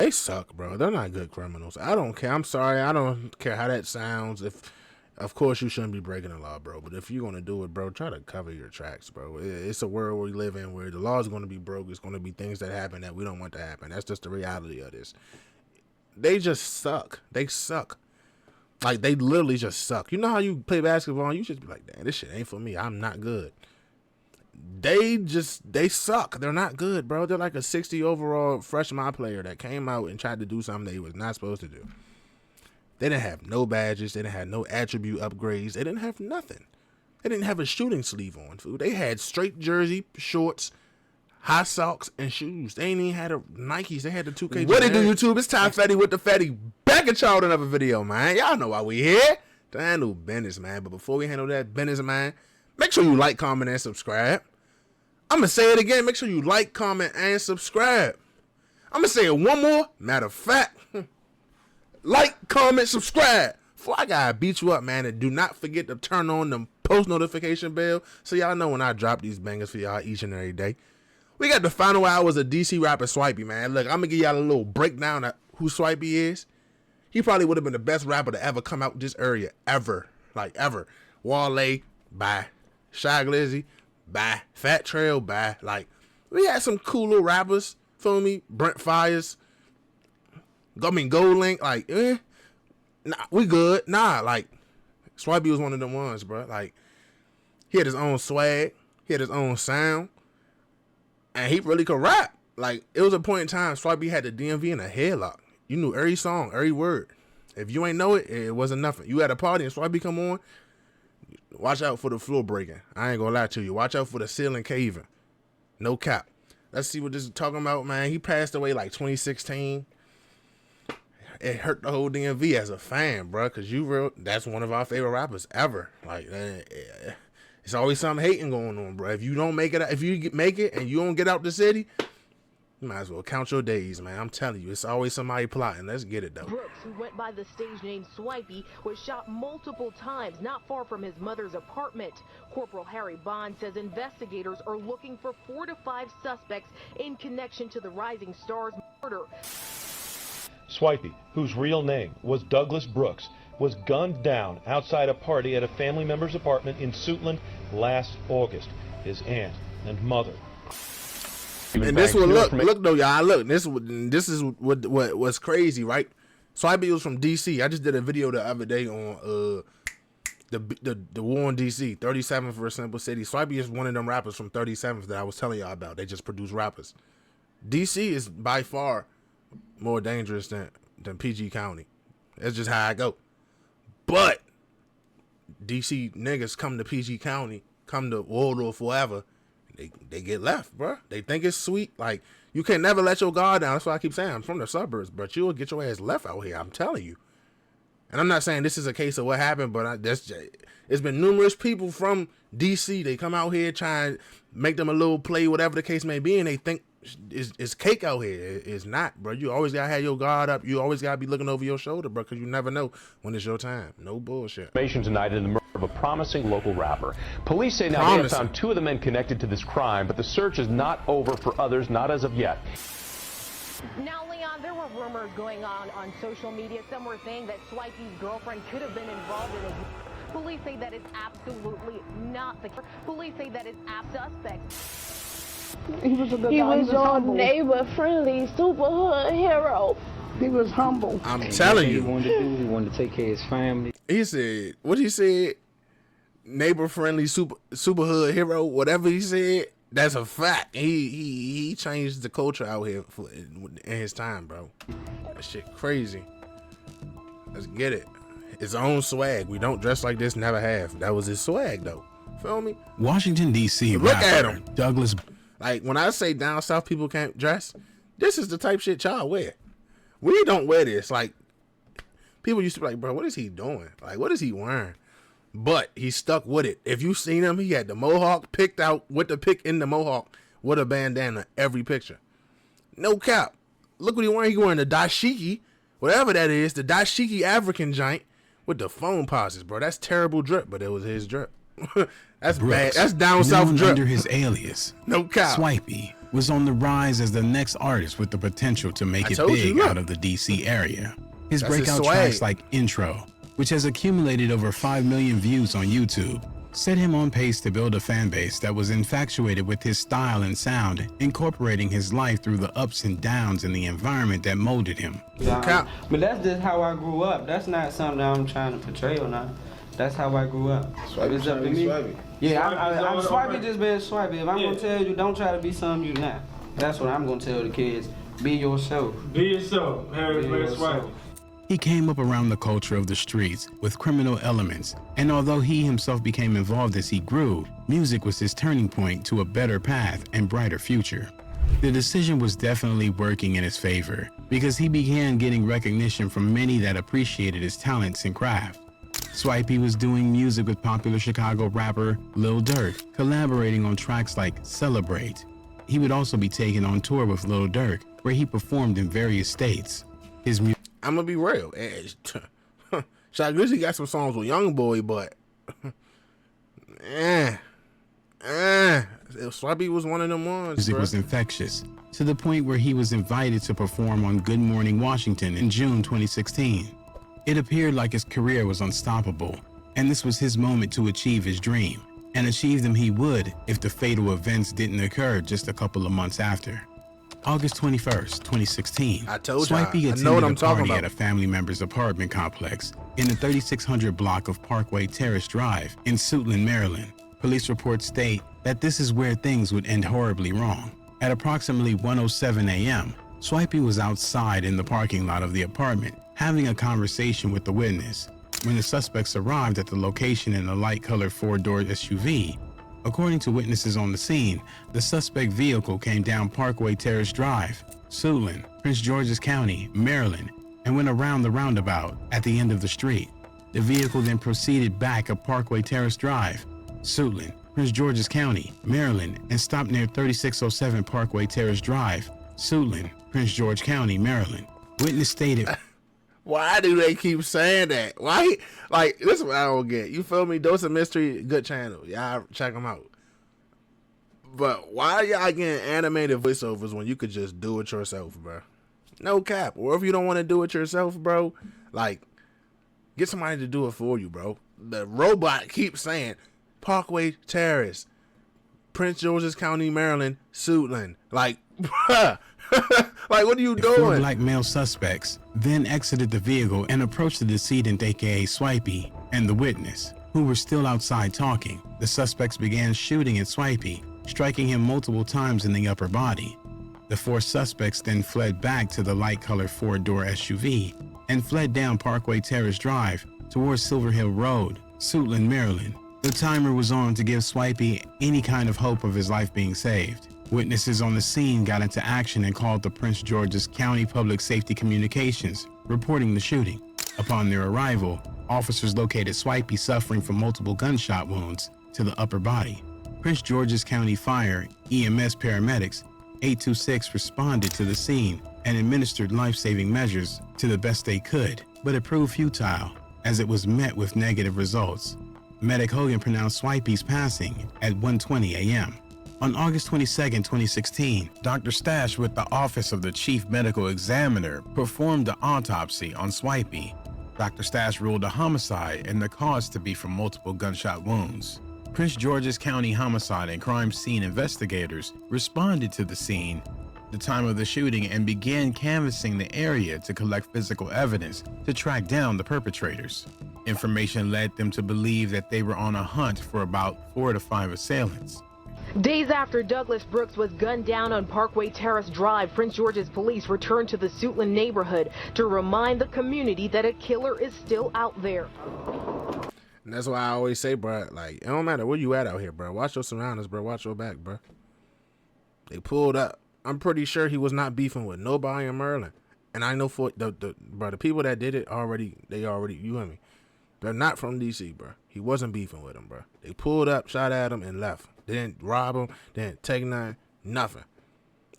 They suck, bro. They're not good criminals. I don't care. I'm sorry. I don't care how that sounds. Of course, you shouldn't be breaking the law, bro. But if you're going to do it, bro, try to cover your tracks, bro. It's a world we live in where the law is going to be broke. It's going to be things that happen that we don't want to happen. That's just the reality of this. They just suck. They suck. Like, they literally just suck. You know how you play basketball and you just be like, damn, this shit ain't for me. I'm not good. They suck. They're not good, bro. They're like a 60 overall freshman player that came out and tried to do something they was not supposed to do. They didn't have no badges. They didn't have no attribute upgrades. They didn't have nothing. They didn't have a shooting sleeve on, food. They had straight jersey, shorts, high socks, and shoes. They ain't even had a Nikes. They had the 2K. What they do, YouTube? It's Time Fetty with the Fetty. Back at y'all with another video, man. Y'all know why we here. To handle business, man. But before we handle that business, man, make sure you like, comment, and subscribe. I'm going to say it again. Make sure you like, comment, and subscribe. I'm going to say it one more. Matter of fact, like, comment, subscribe. Before I got to beat you up, man, and do not forget to turn on the post notification bell so y'all know when I drop these bangers for y'all each and every day. We got the final hours of DC rapper Swipey, man. Look, I'm going to give y'all a little breakdown of who Swipey is. He probably would have been the best rapper to ever come out this area, ever. Like, ever. Wale, bye. Shy Glizzy, bye. Fat Trail, bye. Like, we had some cool little rappers, feel me? Brent Fires. Gold Link, like, nah, we good. Nah, like, Swipey was one of them ones, bro. Like, he had his own swag. He had his own sound. And he really could rap. Like, it was a point in time Swipey had the DMV in a headlock. You knew every song, every word. If you ain't know it, it wasn't nothing. You had a party and Swipey come on, watch out for the floor breaking. I ain't gonna lie to you. Watch out for the ceiling caving. No cap. Let's see what this is talking about, man. He passed away like 2016. It hurt the whole DMV as a fan, bro, because that's one of our favorite rappers ever. Like, it's always something hating going on, bro. If you don't make it, if you make it and you don't get out the city, you might as well count your days, man. I'm telling you, it's always somebody plotting. Let's get it, though. Brooks, who went by the stage name Swipey, was shot multiple times not far from his mother's apartment. Corporal Harry Bond says investigators are looking for 4 to 5 suspects in connection to the Rising Stars murder. Swipey, whose real name was Douglas Brooks, was gunned down outside a party at a family member's apartment in Suitland last August. His aunt and mother. And this one, look though, y'all. Look, this is what's crazy, right? Swipey was from DC. I just did a video the other day on the war in DC, 37th for a Simple City. Swipey is one of them rappers from 37th that I was telling y'all about. They just produce rappers. DC is by far more dangerous than PG County. That's just how I go. But DC niggas come to PG County, come to Waldorf, wherever, they get left, bro. They think it's sweet. Like, you can never let your guard down. That's why I keep saying I'm from the suburbs, but you'll get your ass left out here. I'm telling you. And I'm not saying this is a case of what happened, but it's been numerous people from DC. They come out here trying to make them a little play, whatever the case may be, and they think it's cake out here. It's not, bro. You always gotta have your guard up. You always gotta be looking over your shoulder, bro, because you never know when it's your time. No bullshit. Information tonight in the murder of a promising local rapper. Police say now they have found 2 of the men connected to this crime, but the search is not over for others, not as of yet. Now, Leon, there were rumors going on social media. Some were saying that Swipey's girlfriend could have been involved in it. Police say that it's absolutely not the case. Police say that it's suspect. He was a good guy. He was your humble. neighbor-friendly super hood hero. He was humble. I'm telling you. He wanted to take care of his family. He said, what he said, neighbor-friendly super hood hero, whatever he said, that's a fact. He changed the culture out here in his time, bro. That shit crazy. Let's get it. His own swag. We don't dress like this, never have. That was his swag, though. Feel me? Washington, D.C. Look at him. Douglas. Like, when I say down south people can't dress, this is the type shit y'all wear. We don't wear this. Like, people used to be like, bro, what is he doing? Like, what is he wearing? But he stuck with it. If you seen him, he had the mohawk picked out with the pick in the mohawk with a bandana every picture. No cap. Look what he wearing. He wearing the dashiki, whatever that is, the dashiki African giant with the phone pauses, bro. That's terrible drip, but it was his drip. That's Brooks, bad. That's down south drip. Under his alias, No cap. Swipey, was on the rise as the next artist with the potential to make it big out of the DC area. His breakout tracks like Intro, which has accumulated over 5 million views on YouTube, set him on pace to build a fan base that was infatuated with his style and sound, incorporating his life through the ups and downs in the environment that molded him. But that's just how I grew up. That's not something that I'm trying to portray or not. That's how I grew up. It's up to me. Yeah, I'm Swipey, just being Swipey. If I'm gonna tell you, don't try to be something you're not. That's what I'm gonna tell the kids. Be yourself. Be yourself. Harris Swipey. He came up around the culture of the streets with criminal elements, and although he himself became involved as he grew, music was his turning point to a better path and brighter future. The decision was definitely working in his favor because he began getting recognition from many that appreciated his talents and craft. Swipey was doing music with popular Chicago rapper Lil Durk, collaborating on tracks like Celebrate. He would also be taken on tour with Lil Durk, where he performed in various states. His music. I'm gonna be real. Shaq Grizzly got some songs with Youngboy, but Swipey was one of them ones. Music was infectious, to the point where he was invited to perform on Good Morning Washington in June 2016. It appeared like his career was unstoppable, and this was his moment to achieve his dream, and achieve them he would if the fatal events didn't occur just a couple of months after. August 21st, 2016, Swipey attended a party at a family member's apartment complex in the 3600 block of Parkway Terrace Drive in Suitland, Maryland. Police reports state that this is where things would end horribly wrong. At approximately 1:07 a.m., Swipey was outside in the parking lot of the apartment having a conversation with the witness when the suspects arrived at the location in a light-colored 4-door SUV. According to witnesses on the scene, the suspect vehicle came down Parkway Terrace Drive, Suitland, Prince George's County, Maryland, and went around the roundabout at the end of the street. The vehicle then proceeded back up Parkway Terrace Drive, Suitland, Prince George's County, Maryland, and stopped near 3607 Parkway Terrace Drive, Suitland, Prince George County, Maryland. Witness stated, why do they keep saying that? Why? Like, this is what I don't get. You feel me? Dose of Mystery, good channel. Y'all check them out. But why y'all getting animated voiceovers when you could just do it yourself, bro? No cap. Or if you don't want to do it yourself, bro, like, get somebody to do it for you, bro. The robot keeps saying, Parkway Terrace, Prince George's County, Maryland, Suitland. Like, bruh. Like, what are you doing? 4 black male suspects then exited the vehicle and approached the decedent, aka Swipey, and the witness, who were still outside talking. The suspects began shooting at Swipey, striking him multiple times in the upper body. The 4 suspects then fled back to the light-colored 4-door SUV and fled down Parkway Terrace Drive towards Silver Hill Road, Suitland, Maryland. The timer was on to give Swipey any kind of hope of his life being saved. Witnesses on the scene got into action and called the Prince George's County Public Safety Communications, reporting the shooting. Upon their arrival, officers located Swipey suffering from multiple gunshot wounds to the upper body. Prince George's County Fire, EMS paramedics, 826 responded to the scene and administered life-saving measures to the best they could, but it proved futile as it was met with negative results. Medic Hogan pronounced Swipey's passing at 1:20 a.m. On August 22, 2016, Dr. Stash with the Office of the Chief Medical Examiner performed the autopsy on Swipey. Dr. Stash ruled a homicide and the cause to be from multiple gunshot wounds. Prince George's County Homicide and Crime Scene investigators responded to the scene, the time of the shooting, and began canvassing the area to collect physical evidence to track down the perpetrators. Information led them to believe that they were on a hunt for about 4 to 5 assailants. Days after Douglas Brooks was gunned down on Parkway Terrace Drive, Prince George's police returned to the Suitland neighborhood to remind the community that a killer is still out there. And that's why I always say, bro, like, it don't matter where you at out here, bro. Watch your surroundings, bro. Watch your back, bro. They pulled up. I'm pretty sure he was not beefing with nobody in Maryland. And I know for the people that did it they already, you hear me? They're not from DC, bro. He wasn't beefing with them, bro. They pulled up, shot at him, and left. They didn't rob him. They didn't take nothing.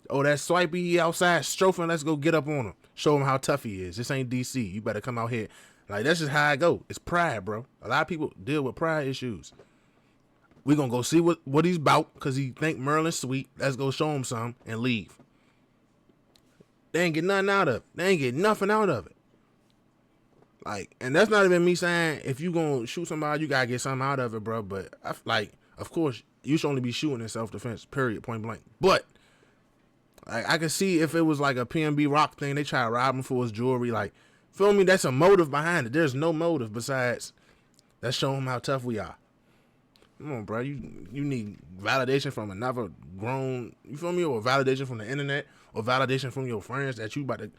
Oh, that Swipey, he outside strofing. Let's go get up on him. Show him how tough he is. This ain't DC. You better come out here. Like, that's just how I go. It's pride, bro. A lot of people deal with pride issues. We gonna go see what he's about because he think Merlin's sweet. Let's go show him some and leave. They ain't get nothing out of it. They ain't get nothing out of it. Like, and that's not even me saying if you gonna shoot somebody, you gotta get something out of it, bro. But of course, you should only be shooting in self-defense, period, point blank. But I can see if it was like a PNB Rock thing, they try to rob him for his jewelry. Like, feel me? That's a motive behind it. There's no motive besides let's show him how tough we are. Come on, bro. You need validation from another grown, you feel me, or validation from the internet, or validation from your friends that you about to.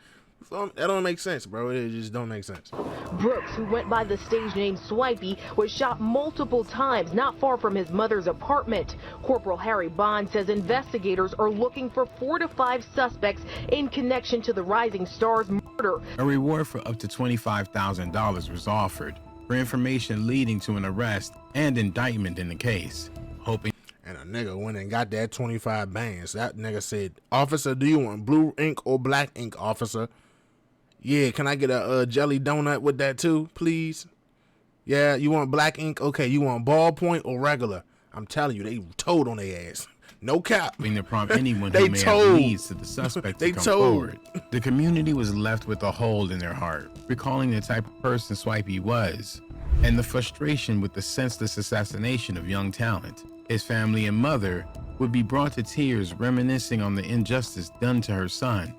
That don't make sense, bro. It just don't make sense. Brooks, who went by the stage name Swipey, was shot multiple times not far from his mother's apartment. Corporal Harry Bond says investigators are looking for 4 to 5 suspects in connection to the Rising Stars murder. A reward for up to $25,000 was offered for information leading to an arrest and indictment in the case, hoping. And a nigga went and got that 25 bands. That nigga said, "Officer, do you want blue ink or black ink, officer? Yeah, can I get a jelly donut with that too, please? Yeah, you want black ink? Okay, you want ballpoint or regular?" I'm telling you, they told on their ass. No cap. To prompt anyone who may have leads to the suspect to come forward. The community was left with a hole in their heart, recalling the type of person Swipey was, and the frustration with the senseless assassination of young talent. His family and mother would be brought to tears, reminiscing on the injustice done to her son.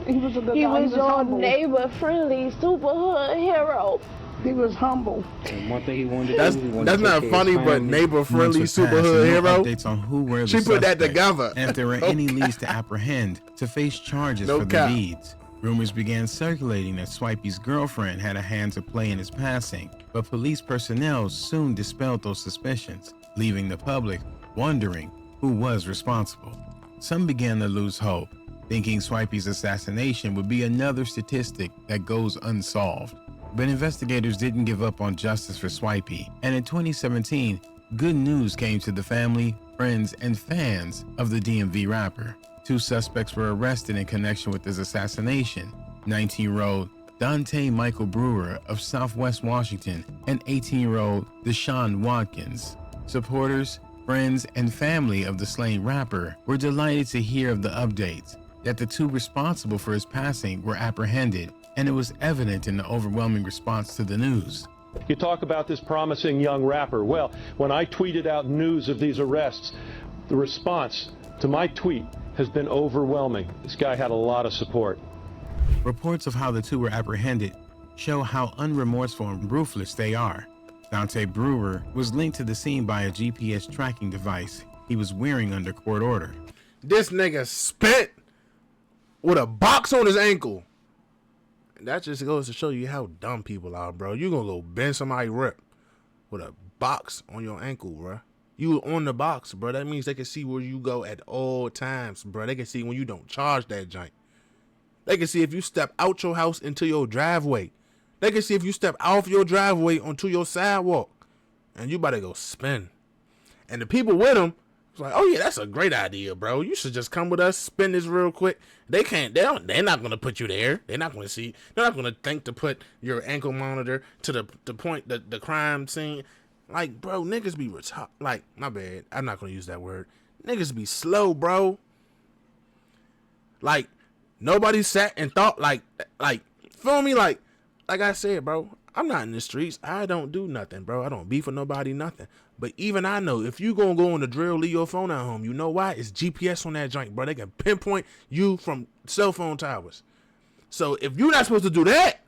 He was a good He guy. was your neighbor-friendly super hood hero. He was humble. And one thing he wanted to That's do, he wanted that's to not take care of funny, his but family. neighbor-friendly Months would super pass hood and no hero. updates on who were the She put that suspects, together. and if there were any leads to apprehend to face charges No for cap. the deeds. Rumors began circulating that Swipey's girlfriend had a hand to play in his passing, but police personnel soon dispelled those suspicions, leaving the public wondering who was responsible. Some began to lose hope, thinking Swipey's assassination would be another statistic that goes unsolved. But investigators didn't give up on justice for Swipey, and in 2017, good news came to the family, friends, and fans of the DMV rapper. 2 suspects were arrested in connection with his assassination: 19-year-old Dante Michael Brewer of Southwest Washington and 18-year-old Deshaun Watkins. Supporters, friends, and family of the slain rapper were delighted to hear of the updates, that the 2 responsible for his passing were apprehended, and it was evident in the overwhelming response to the news. You talk about this promising young rapper. Well, when I tweeted out news of these arrests, the response to my tweet has been overwhelming. This guy had a lot of support. Reports of how the 2 were apprehended show how unremorseful and ruthless they are. Dante Brewer was linked to the scene by a GPS tracking device he was wearing under court order. This nigga spent with a box on his ankle. That just goes to show you how dumb people are, bro. You gonna go bend somebody rip with a box on your ankle, bro. You on the box, bro. That means they can see where you go at all times, bro. They can see when you don't charge that joint. They can see if you step out your house into your driveway. They can see if you step off your driveway onto your sidewalk. And you about to go spin. And the people with them, it's like, oh yeah, that's a great idea, bro. You should just come with us, spin this real quick. They're not gonna put you there. They're not gonna see. They're not gonna think to put your ankle monitor to the point that the crime scene. Like, bro, niggas be retarded. Like, my bad. I'm not gonna use that word. Niggas be slow, bro. Like, nobody sat and thought like, feel me? Like I said, bro, I'm not in the streets. I don't do nothing, bro. I don't beef with nobody, nothing. But even I know if you gonna go on the drill, leave your phone at home. You know why? It's GPS on that joint, bro. They can pinpoint you from cell phone towers. So if you're not supposed to do that,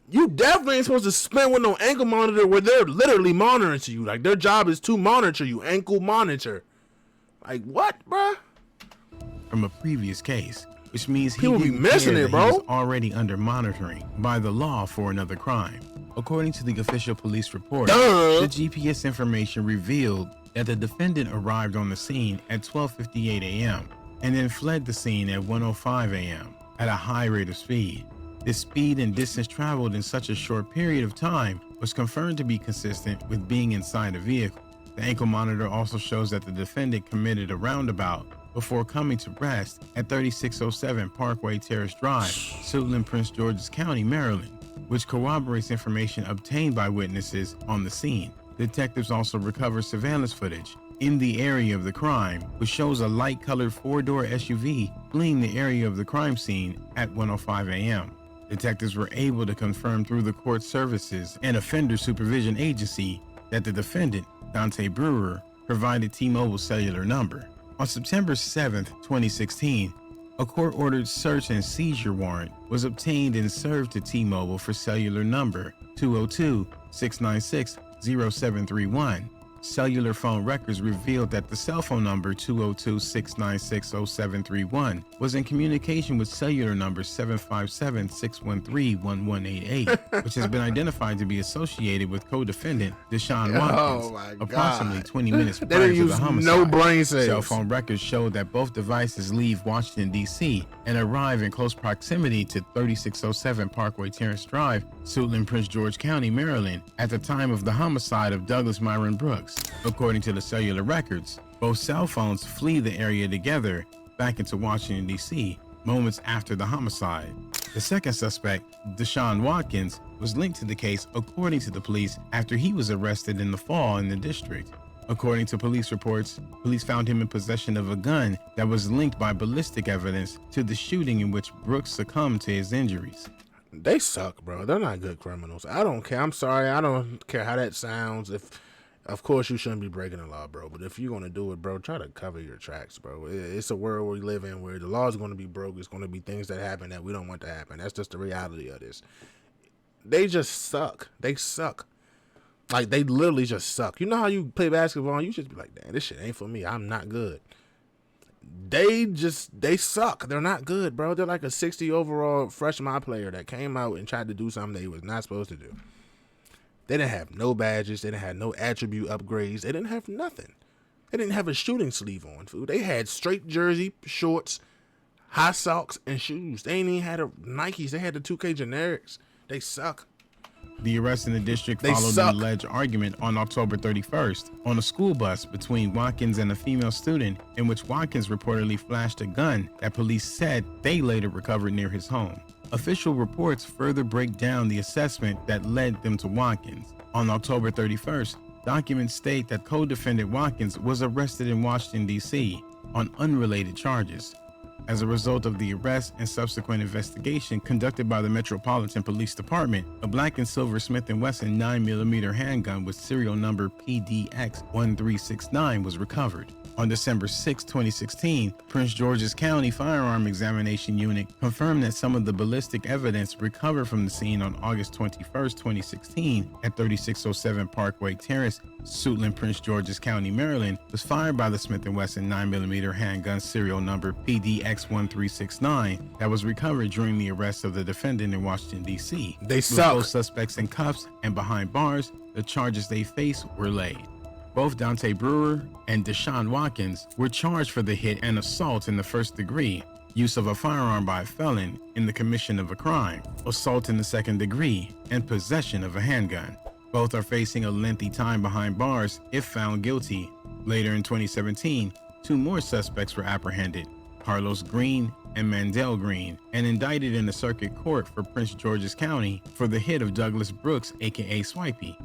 you definitely ain't supposed to spin with no ankle monitor where they're literally monitoring you. Like, their job is to monitor you. Ankle monitor. Like, what, bro? From a previous case, which means he People be didn't missing care it, that bro. he was already under monitoring by the law for another crime. According to the official police report, the GPS information revealed that the defendant arrived on the scene at 12:58 a.m. and then fled the scene at 1:05 a.m. at a high rate of speed. The speed and distance traveled in such a short period of time was confirmed to be consistent with being inside a vehicle. The ankle monitor also shows that the defendant committed a roundabout before coming to rest at 3607 Parkway Terrace Drive, Suitland, Prince George's County, Maryland, which corroborates information obtained by witnesses on the scene. Detectives also recovered surveillance footage in the area of the crime, which shows a light-colored four-door SUV fleeing the area of the crime scene at 1:05 a.m. Detectives were able to confirm through the court services and offender supervision agency that the defendant, Dante Brewer, provided T-Mobile's cellular number. On September 7, 2016, a court-ordered search and seizure warrant was obtained and served to T-Mobile for cellular number 202-696-0731. Cellular phone records revealed that the cell phone number 202-696-0731 was in communication with cellular number 757-613-1188, which has been identified to be associated with co-defendant Deshaun Watkins approximately 20 minutes prior to the homicide. No brain cells. Cell phone records showed that both devices leave Washington, D.C. and arrive in close proximity to 3607 Parkway Terrace Drive, Suitland, Prince George County, Maryland, at the time of the homicide of Douglas Myron Brooks. According to the cellular records, both cell phones flee the area together back into Washington, D.C. moments after the homicide. The second suspect, Deshaun Watkins, was linked to the case according to the police after he was arrested in the fall in the district. According to police reports, police found him in possession of a gun that was linked by ballistic evidence to the shooting in which Brooks succumbed to his injuries. They suck, bro. They're not good criminals. I don't care. I'm sorry. I don't care how that sounds. Of course, you shouldn't be breaking the law, bro. But if you're going to do it, bro, try to cover your tracks, bro. It's a world we live in where the law is going to be broke. It's going to be things that happen that we don't want to happen. That's just the reality of this. They just suck. They suck. Like, they literally just suck. You know how you play basketball and you just be like, damn, this shit ain't for me. I'm not good. They suck. They're not good, bro. They're like a 60 overall freshman player that came out and tried to do something that he was not supposed to do. They didn't have no badges. They didn't have no attribute upgrades. They didn't have nothing. They didn't have a shooting sleeve on, food. They had straight jersey, shorts, high socks, and shoes. They ain't even had Nikes. They had the 2K generics. They suck. The arrest in the district followed an alleged argument on October 31st on a school bus between Watkins and a female student, in which Watkins reportedly flashed a gun that police said they later recovered near his home. Official reports further break down the assessment that led them to Watkins. On October 31st, documents state that co-defendant Watkins was arrested in Washington, D.C. on unrelated charges. As a result of the arrest and subsequent investigation conducted by the Metropolitan Police Department, a black and silver Smith & Wesson 9mm handgun with serial number PDX1369 was recovered. On December 6, 2016, Prince George's County Firearm Examination Unit confirmed that some of the ballistic evidence recovered from the scene on August 21, 2016 at 3607 Parkway Terrace, Suitland, Prince George's County, Maryland, was fired by the Smith & Wesson 9mm handgun serial number PDX1369 that was recovered during the arrest of the defendant in Washington, D.C. They suck. With both suspects in cuffs and behind bars, the charges they face were laid. Both Dante Brewer and Deshaun Watkins were charged for the hit and assault in the first degree, use of a firearm by a felon in the commission of a crime, assault in the second degree, and possession of a handgun. Both are facing a lengthy time behind bars if found guilty. Later in 2017, two more suspects were apprehended, Carlos Green and Mandel Green, and indicted in the circuit court for Prince George's County for the hit of Douglas Brooks, aka Swipey.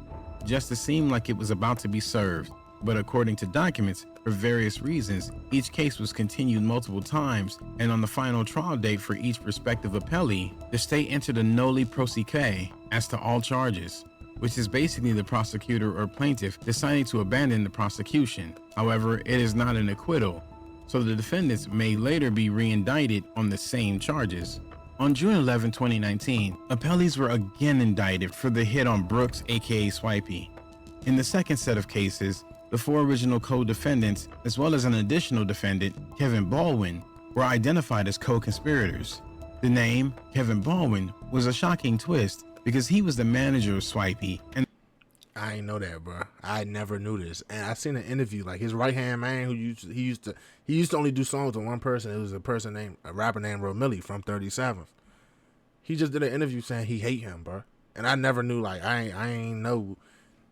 Justice seemed like it was about to be served, but according to documents, for various reasons, each case was continued multiple times, and on the final trial date for each prospective appellee, the state entered a noli prosequi as to all charges, which is basically the prosecutor or plaintiff deciding to abandon the prosecution. However, it is not an acquittal, so the defendants may later be re-indicted on the same charges. On June 11, 2019, appellees were again indicted for the hit on Brooks, aka Swipey. In the second set of cases, the four original co-defendants, as well as an additional defendant, Kevin Baldwin, were identified as co-conspirators. The name, Kevin Baldwin, was a shocking twist because he was the manager of Swipey, and I ain't know that, bro. I never knew this. And I seen an interview, like his right hand man who he used to only do songs with one person. It was a rapper named Romilly from 37th. He just did an interview saying he hate him, bro. And I never knew, like, I ain't know.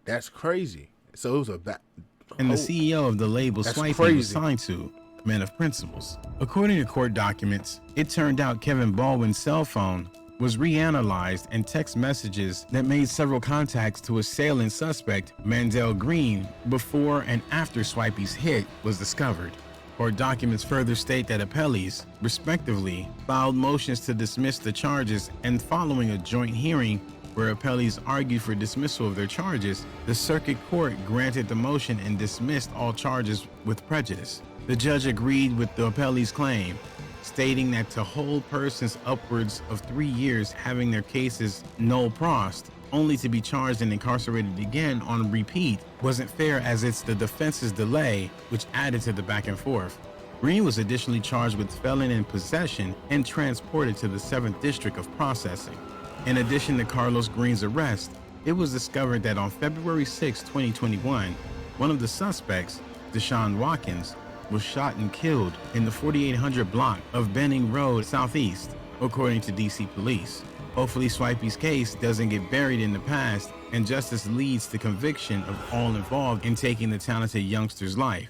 That's crazy. So it was the CEO of the label Swipey was signed to Men of Principles. According to court documents, it turned out Kevin Baldwin's cell phone was reanalyzed, and text messages that made several contacts to assailant suspect Mandel Green before and after Swipey's hit was discovered. Court documents further state that appellees, respectively, filed motions to dismiss the charges, and following a joint hearing where appellees argued for dismissal of their charges, the circuit court granted the motion and dismissed all charges with prejudice. The judge agreed with the appellee's claim, stating that to hold persons upwards of 3 years having their cases null prost, only to be charged and incarcerated again on repeat, wasn't fair, as it's the defense's delay which added to the back and forth. Green was additionally charged with felon in possession and transported to the 7th District of Processing. In addition to Carlos Green's arrest, it was discovered that on February 6, 2021, one of the suspects, Deshaun Watkins, was shot and killed in the 4800 block of Benning Road Southeast, according to DC Police. Hopefully Swipey's case doesn't get buried in the past and justice leads to conviction of all involved in taking the talented youngster's life.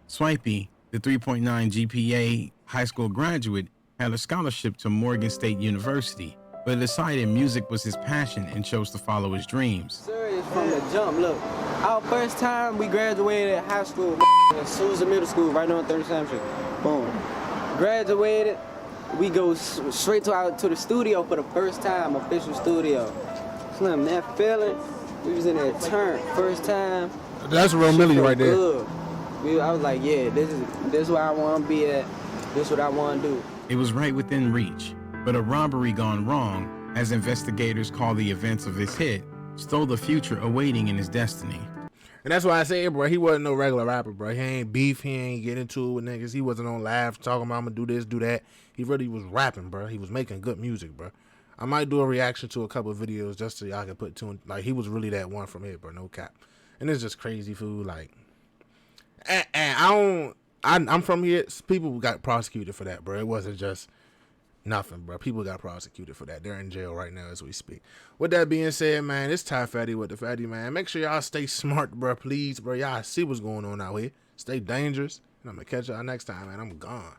Swipey, the 3.9 GPA high school graduate, had a scholarship to Morgan State University, but decided music was his passion and chose to follow his dreams. Serious from the jump. Look, our first time we graduated high school in Susan Middle School, right on 37th Street. Boom. Graduated, we go straight to the studio for the first time, official studio. Slim, that feeling, we was in that turn, first time. That's real Millie right there. I was like, yeah, this is where I want to be at. This is what I want to do. It was right within reach, but a robbery gone wrong, as investigators call the events of his hit, stole the future awaiting in his destiny. And that's why I say, bro, he wasn't no regular rapper, bro. He ain't beef. He ain't get into it with niggas. He wasn't on live talking about I'm gonna do this, do that. He really was rapping, bro. He was making good music, bro. I might do a reaction to a couple of videos just so y'all can put two. Like, he was really that one from here, bro. No cap. And it's just crazy, food. Like, and I'm from here. People got prosecuted for that, bro. It wasn't just nothing, bro. People got prosecuted for that. They're in jail right now as we speak. With that being said, man, it's Ty Fatty with the Fatty, man. Make sure y'all stay smart, bro. Please, bro. Y'all see what's going on out here. Stay dangerous. And I'm going to catch y'all next time, man. I'm gone.